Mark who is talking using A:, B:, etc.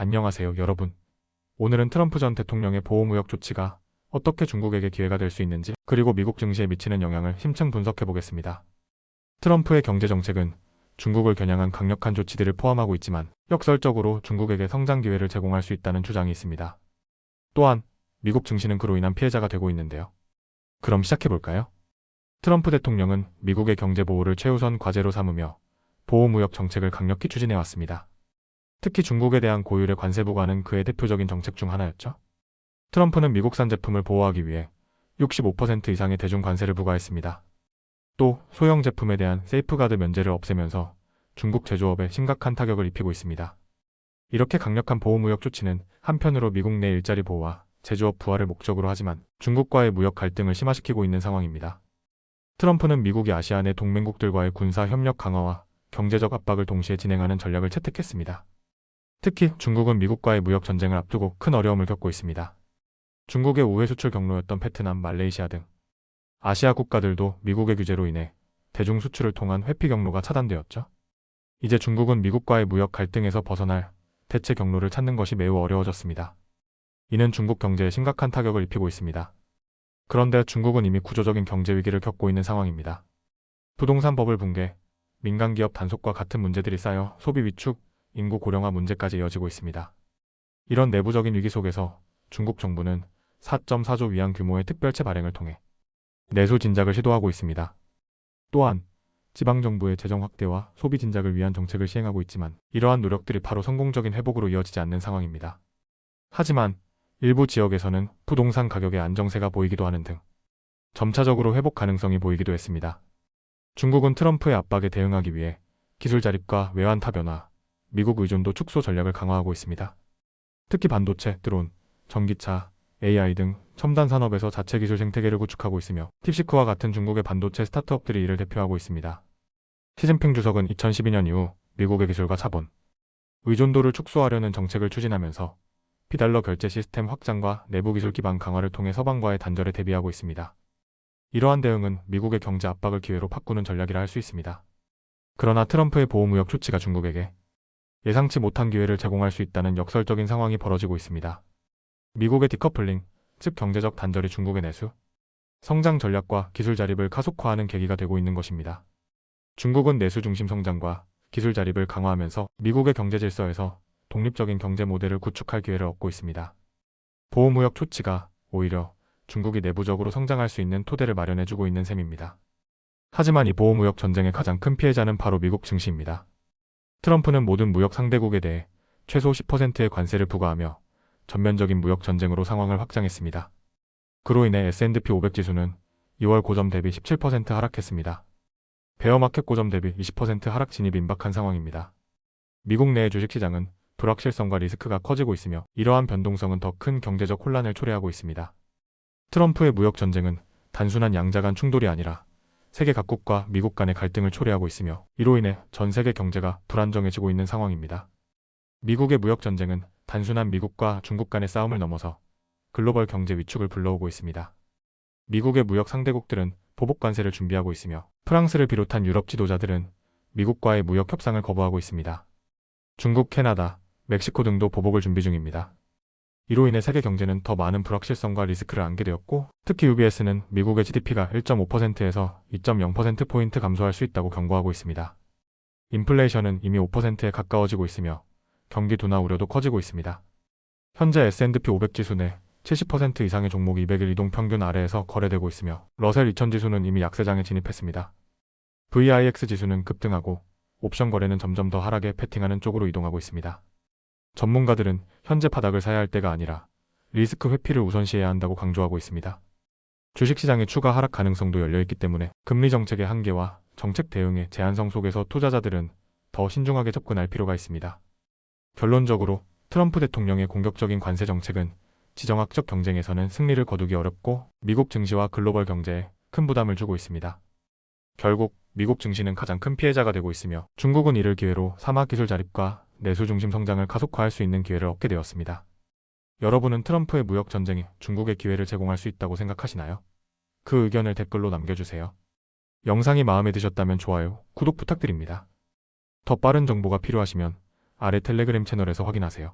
A: 안녕하세요, 여러분. 오늘은 트럼프 전 대통령의 보호무역 조치가 어떻게 중국에게 기회가 될 수 있는지, 그리고 미국 증시에 미치는 영향을 심층 분석해 보겠습니다. 트럼프의 경제 정책은 중국을 겨냥한 강력한 조치들을 포함하고 있지만 역설적으로 중국에게 성장 기회를 제공할 수 있다는 주장이 있습니다. 또한 미국 증시는 그로 인한 피해자가 되고 있는데요. 그럼 시작해 볼까요? 트럼프 대통령은 미국의 경제 보호를 최우선 과제로 삼으며 보호무역 정책을 강력히 추진해 왔습니다. 특히 중국에 대한 고율의 관세 부과는 그의 대표적인 정책 중 하나였죠. 트럼프는 미국산 제품을 보호하기 위해 65% 이상의 대중 관세를 부과했습니다. 또 소형 제품에 대한 세이프가드 면제를 없애면서 중국 제조업에 심각한 타격을 입히고 있습니다. 이렇게 강력한 보호무역 조치는 한편으로 미국 내 일자리 보호와 제조업 부활을 목적으로 하지만 중국과의 무역 갈등을 심화시키고 있는 상황입니다. 트럼프는 미국이 아시아 내 동맹국들과의 군사 협력 강화와 경제적 압박을 동시에 진행하는 전략을 채택했습니다. 특히 중국은 미국과의 무역 전쟁을 앞두고 큰 어려움을 겪고 있습니다. 중국의 우회 수출 경로였던 베트남, 말레이시아 등 아시아 국가들도 미국의 규제로 인해 대중 수출을 통한 회피 경로가 차단되었죠. 이제 중국은 미국과의 무역 갈등에서 벗어날 대체 경로를 찾는 것이 매우 어려워졌습니다. 이는 중국 경제에 심각한 타격을 입히고 있습니다. 그런데 중국은 이미 구조적인 경제 위기를 겪고 있는 상황입니다. 부동산 버블 붕괴, 민간 기업 단속과 같은 문제들이 쌓여 소비 위축, 인구 고령화 문제까지 이어지고 있습니다. 이런 내부적인 위기 속에서 중국 정부는 4.4조 위안 규모의 특별채 발행을 통해 내수 진작을 시도하고 있습니다. 또한 지방정부의 재정 확대와 소비 진작을 위한 정책을 시행하고 있지만 이러한 노력들이 바로 성공적인 회복으로 이어지지 않는 상황입니다. 하지만 일부 지역에서는 부동산 가격의 안정세가 보이기도 하는 등 점차적으로 회복 가능성이 보이기도 했습니다. 중국은 트럼프의 압박에 대응하기 위해 기술 자립과 외환 타변화, 미국 의존도 축소 전략을 강화하고 있습니다. 특히 반도체, 드론, 전기차, AI 등 첨단 산업에서 자체 기술 생태계를 구축하고 있으며 딥시크와 같은 중국의 반도체 스타트업들이 이를 대표하고 있습니다. 시진핑 주석은 2012년 이후 미국의 기술과 자본, 의존도를 축소하려는 정책을 추진하면서 피달러 결제 시스템 확장과 내부 기술 기반 강화를 통해 서방과의 단절에 대비하고 있습니다. 이러한 대응은 미국의 경제 압박을 기회로 바꾸는 전략이라 할 수 있습니다. 그러나 트럼프의 보호무역 조치가 중국에게 예상치 못한 기회를 제공할 수 있다는 역설적인 상황이 벌어지고 있습니다. 미국의 디커플링, 즉 경제적 단절이 중국의 내수, 성장 전략과 기술 자립을 가속화하는 계기가 되고 있는 것입니다. 중국은 내수 중심 성장과 기술 자립을 강화하면서 미국의 경제 질서에서 독립적인 경제 모델을 구축할 기회를 얻고 있습니다. 보호무역 조치가 오히려 중국이 내부적으로 성장할 수 있는 토대를 마련해주고 있는 셈입니다. 하지만 이 보호무역 전쟁의 가장 큰 피해자는 바로 미국 증시입니다. 트럼프는 모든 무역 상대국에 대해 최소 10%의 관세를 부과하며 전면적인 무역 전쟁으로 상황을 확장했습니다. 그로 인해 S&P 500 지수는 2월 고점 대비 17% 하락했습니다. 베어마켓 고점 대비 20% 하락 진입이 임박한 상황입니다. 미국 내의 주식시장은 불확실성과 리스크가 커지고 있으며 이러한 변동성은 더 큰 경제적 혼란을 초래하고 있습니다. 트럼프의 무역 전쟁은 단순한 양자 간 충돌이 아니라 세계 각국과 미국 간의 갈등을 초래하고 있으며 이로 인해 전 세계 경제가 불안정해지고 있는 상황입니다. 미국의 무역 전쟁은 단순한 미국과 중국 간의 싸움을 넘어서 글로벌 경제 위축을 불러오고 있습니다. 미국의 무역 상대국들은 보복 관세를 준비하고 있으며 프랑스를 비롯한 유럽 지도자들은 미국과의 무역 협상을 거부하고 있습니다. 중국, 캐나다, 멕시코 등도 보복을 준비 중입니다. 이로 인해 세계 경제는 더 많은 불확실성과 리스크를 안게 되었고 특히 UBS는 미국의 GDP가 1.5%에서 2.0%포인트 감소할 수 있다고 경고하고 있습니다. 인플레이션은 이미 5%에 가까워지고 있으며 경기 둔화 우려도 커지고 있습니다. 현재 S&P 500 지수 내 70% 이상의 종목이 200일 이동 평균 아래에서 거래되고 있으며 러셀 2000 지수는 이미 약세장에 진입했습니다. VIX 지수는 급등하고 옵션 거래는 점점 더 하락에 패팅하는 쪽으로 이동하고 있습니다. 전문가들은 현재 바닥을 사야 할 때가 아니라 리스크 회피를 우선시해야 한다고 강조하고 있습니다. 주식시장의 추가 하락 가능성도 열려있기 때문에 금리 정책의 한계와 정책 대응의 제한성 속에서 투자자들은 더 신중하게 접근할 필요가 있습니다. 결론적으로 트럼프 대통령의 공격적인 관세 정책은 지정학적 경쟁에서는 승리를 거두기 어렵고 미국 증시와 글로벌 경제에 큰 부담을 주고 있습니다. 결국 미국 증시는 가장 큰 피해자가 되고 있으며 중국은 이를 기회로 사막 기술 자립과 내수 중심 성장을 가속화할 수 있는 기회를 얻게 되었습니다. 여러분은 트럼프의 무역 전쟁이 중국에 기회를 제공할 수 있다고 생각하시나요? 그 의견을 댓글로 남겨주세요. 영상이 마음에 드셨다면 좋아요, 구독 부탁드립니다. 더 빠른 정보가 필요하시면 아래 텔레그램 채널에서 확인하세요.